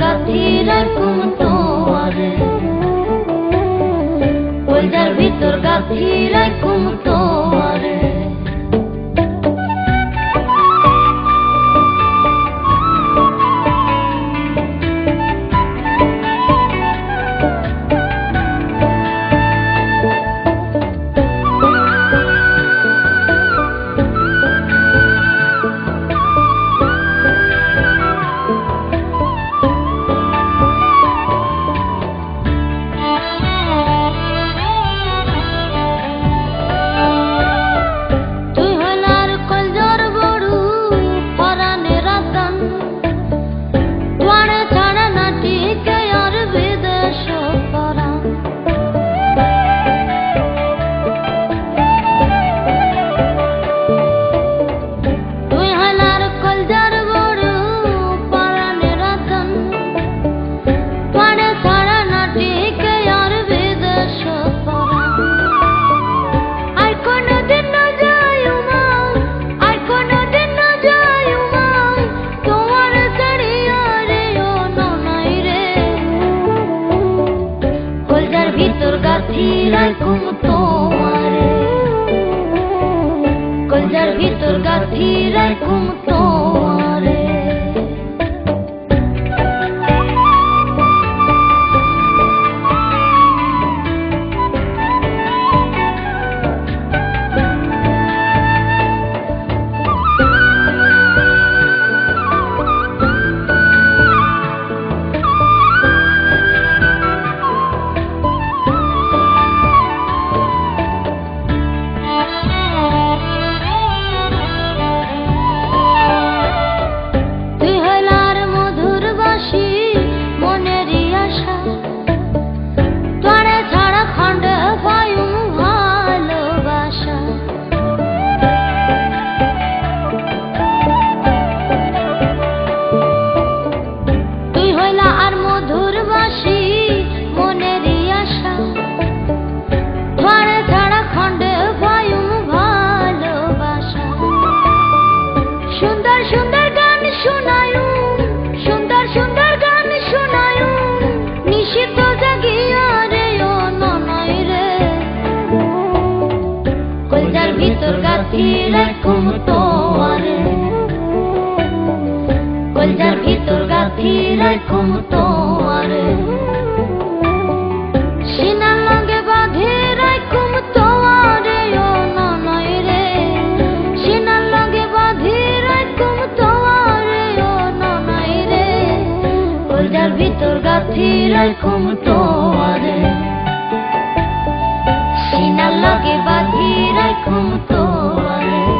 গাথি রাখুম তোমারে, কলজার ভিতর গাথি রাখুম তোমারে। রাখুম তোমারে, কলজার ভিতর গাথি রাখুম তোমারে। গাথি রাখুম তোমারে, কলজার ভিতর গাথি রাখুম তোমারে। সিনার লগে বাঁধি রাখুম তোমারে ও ননই রে, সিনার লগে বাঁধি রাখুম তোমারে ও ননই রে, কলজার ভিতর গাথি রাখুম তোমারে, সিনার লগে বাঁধি রাখুম তোমারে।